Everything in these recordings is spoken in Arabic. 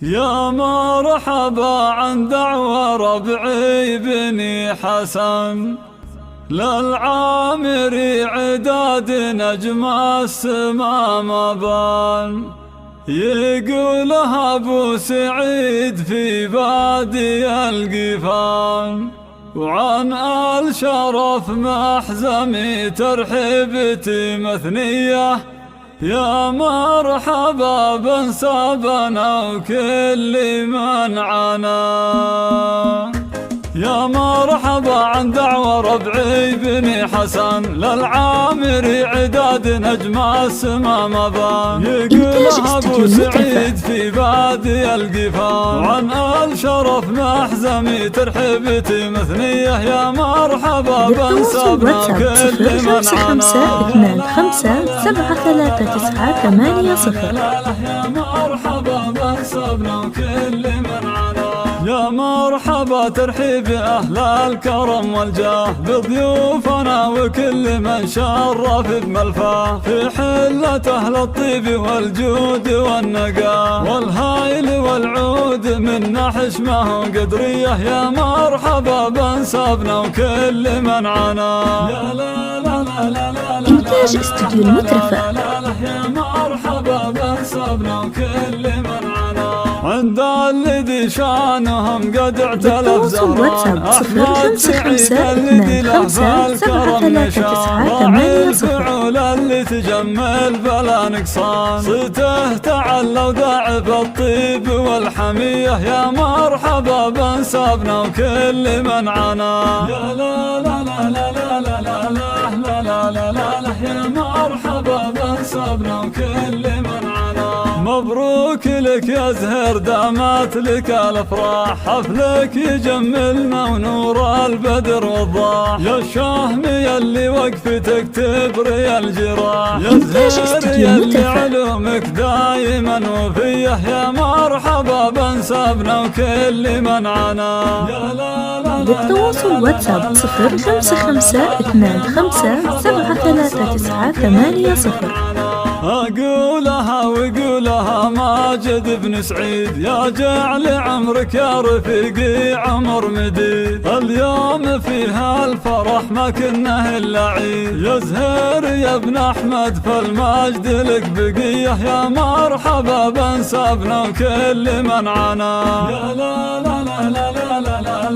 يا مرحبا عن دعوى ربعي بني حسن، للعامري عداد نجم السما مبان، يقولها ابو سعيد في بادي القفان، وعن الشرف محزمي ترحيبتي مثنية، يا مرحبا بنسابنا وكل من عنا. يا مرحبا عن دعوى ربعي بني حسن، للعامري عداد نجم السما مبان، يقولها ابو سعيد في بادي القفان، وعن الشرف محزمي ترحيبتي مثنية، يا مرحبا بنسابنا وكل من عنا. 525573980. يا مرحبا بنسابنا وكل من عنا. يا مرحبا ترحيب أهل الكرم والجاه بضيوفنا وكل من شرف بملفاه، في حلة أهل الطيب والجود والنقاه، والهايل والعود من حشمه وقدريه، يا مرحبا بنسابنا وكل من عنا. يا لا لا لا لا لا إنتاج استوديو المترفة. يا مرحبا بنسابنا وكل من عنا. عند الذي شانهم قد اعتلف زهران، أحمد سعيد الذي له بالكرم نشان، راعي الفعول اللي تجمل بلا نقصان، صيته تعلى وضاعف الطيب والحمية، يا مرحبا بنسابنا وكل من عنا. يا لا لا لا لا لا لا لا لا لا لا، يا مرحبا بنسابنا وكل من عنا. مبروك لك يا زهر دامت لك الافراح، حفلك يجملنا ونور البدر والضاح، يا الشهمي اللي وقفتك تبري الجراح، يا زهر اللي علومك دايما وفيه، يا مرحبا بنسابنا وكل من عنا. يا لا لا للتواصل واتساب 0525273980. أقولها وقولها ماجد بن سعيد، يا جعل عمرك يا رفيقي عمر مديد، اليوم فيها الفرح ما كنه إلا عيد، يا زهير يا ابن أحمد فالمجد لك بقية، يا مرحبا بنسابنا وكل من عنا. يا لا لا لا لا لا لا لا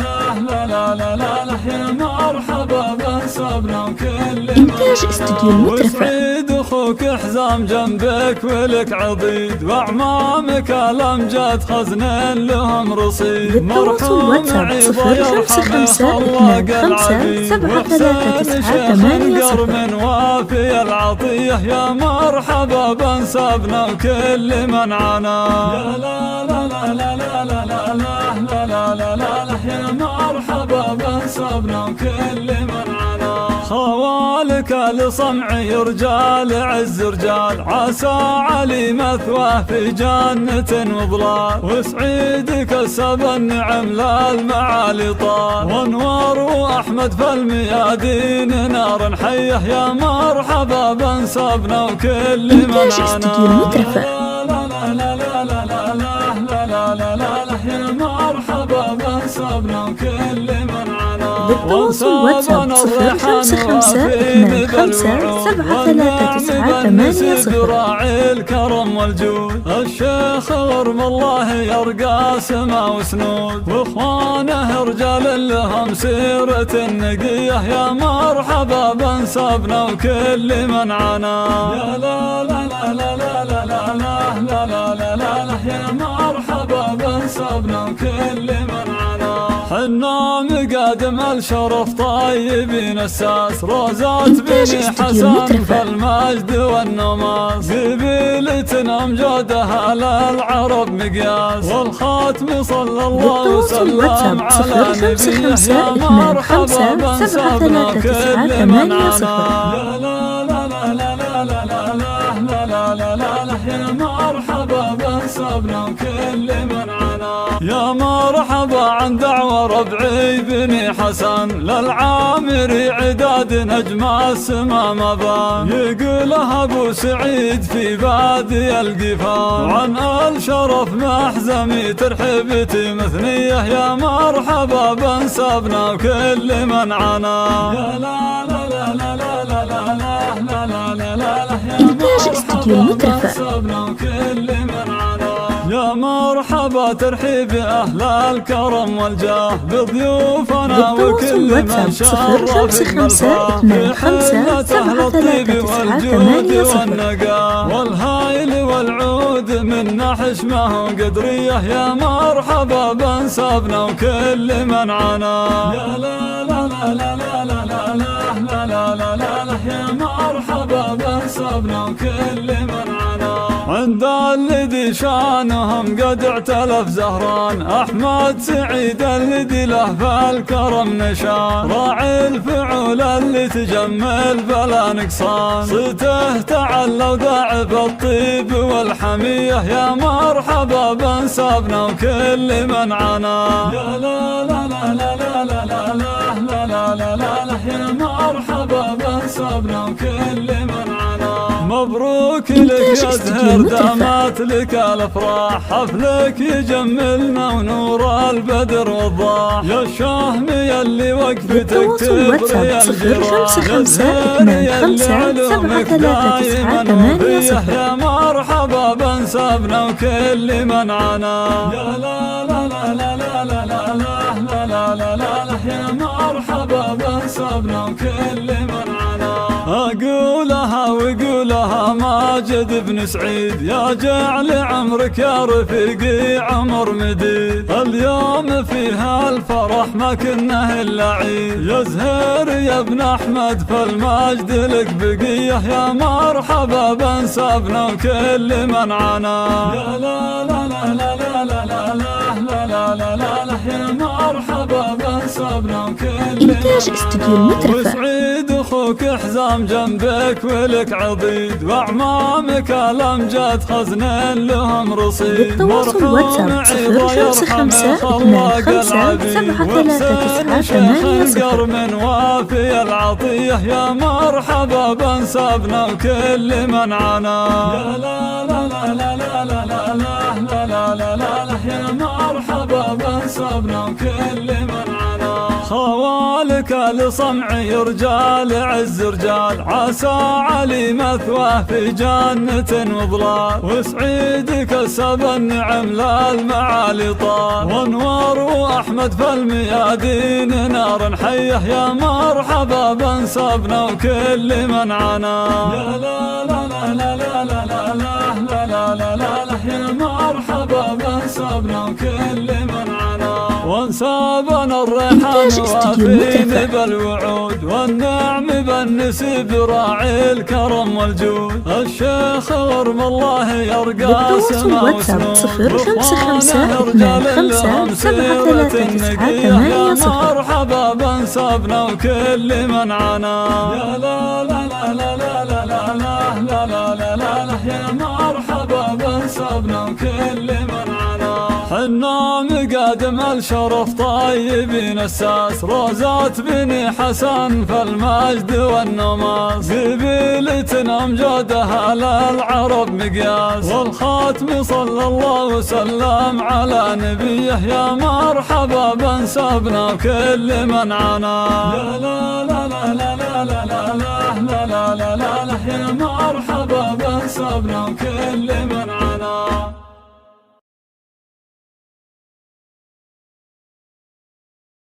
لا لا لا، يا مرحبا بنسابنا وكل من عنا. إنتاج استوديو المترفة. اخوك حزام جنبك ولك عضيد، واعمامك الامجاد خزنين لهم رصيد، للتواصل واتساب 0525273980. من وافي العطيه، يا مرحبا بنسابنا وكل من عنا. يا لا لا لا لا لا لا لا لا لا لا، يا مرحبا بنسابنا وكل من عنا. خوالك لصمعي رجال عز رجال، عسى علي مثواه في جنة وظلال، وسعيدك كسب النعم للمعالي طال، وانوار واحمد فالميادين نار حيه، يا مرحبا بنسابنا وكل من عنا. لا لا لا لا لا لا لا لا لا، يا مرحبا بنسابنا وكل من عنا. بالتواصل واتساب 0525273980. راعي الكرم والجود، الشيخ غرم الله يرقى سما وسنود، واخوانه رجال لهم سيرة النقية، يا مرحبا بنسابنا وكل من عنا. يا لا لا لا لا لا لا لا لا لا لا، يا مرحبا بنسابنا وكل من عنا. حنا مقادم الشرف طيبين الساس، روزات بني حسن فالمجد والنماس، قبيلة أمجادها للعرب مقياس، والخاتم صلى الله وسلم على نبيه، يا مرحبا بنسابنا وكل من عنا. يا لا لا لا لا لا لا لا لا، يا مرحبا بنسابنا وكل من عنا. يا يا مرحبا عن دعوة ربعي بني حسن للعامري عداد نجم السما مبان يقولها ابو سعيد في بادي القفان عن الشرف محزمي ترحبتي مثنيه يا مرحبا بنسبنا وكل من عنا يا لا لا لا لا لا لا لا لا لا لا لا إنتاج استوديو مترفع. يا مرحبا ترحيب أهل الكرم والجاه بضيوفنا وكل من شرف الملفاه بحلة أهل الطيب والجود والنقاه والهايل والعود منا حشمه وقدريه يا مرحبا بنسبنا وكل من عنا يا لا لا لا لا لا لا لا لا لا لا يا مرحبا بنسبنا وكل من عنا عند الذي شانهم قد اعتلف زهران أحمد سعيد الذي له في الكرم نشان راعي الفعول اللي تجمل بلا نقصان صيته تعلى وضاعف الطيب والحمية يا مرحبا بنسبنا وكل من عنا يا لا لا لا لا لا لا لا لا لا لا يا مرحبا بنسبنا وكل من عنا مبروك لك يا زهر دامت لك الافراح حفلك يجملنا ونور البدر والضاح يا الشهمي اللي وقفتك تبري الجراح يا زهر يلي علومك دايما وفيه يا مرحبا بنسبنا وكل من عنا يا لا لا لا لا لا لا لا لا لا لا يا مرحبا بنسبنا وكل من عنا أقولها وقولها ماجد بن سعيد يا جعل عمرك يا رفيقي عمر مديد اليوم فيها الفرح ما كنه إلا عيد يا زهير يا ابن أحمد فالمجد لك بقيه يا مرحبا بنسبنا وكل من عنا يا لا لا لا لا لا لا لا لا لا لا يا مرحبا بنسبنا وكل إنتاج استوديو مترفع. وسعيد أخوك حزام جنبك ولك عضيد وأعمامك الأمجاد خزنين لهم رصيد بالتواصل واتساب 055 25 73 9 من وافي العطية يا مرحبا بنسبنا وكل من عنا يا لا لا لا لا لا لا لا لا لا لا يا مرحبا بنسبنا وكل من عنا خوالك لصمعي رجال عز رجال عسى علي مثواه في جنة وظلال وسعيد كسب النعم للمعالي طال وانوار واحمد في الميادين نار حيه يا مرحبا بنسبنا وكل من عنا يا لا لا لا لا لا لا لا لا لا لا يا مرحبا بنسبنا وكل من عنا وانسابنا الريحان وافين بالوعود والنعم بالنسب راعي الكرم والجود الشيخ غرم الله يرقى سما وسنود 055 25 73 يا مرحبا بنسبنا وكل من عنا يا لا لا لا لا لا لا لا لا لا لا يا مرحبا بنسبنا وكل من عنا حنا مقادم الشرف طيبين الساس روزات بني حسن فالمجد والنماس قبيلة أمجادها للعرب مقياس والخاتم صلى الله وسلم على نبيه يا مرحبا بنسبنا وكل من عنا يا لا لا لا لا لا لا لا لا لا لا يا مرحبا بنسبنا وكل من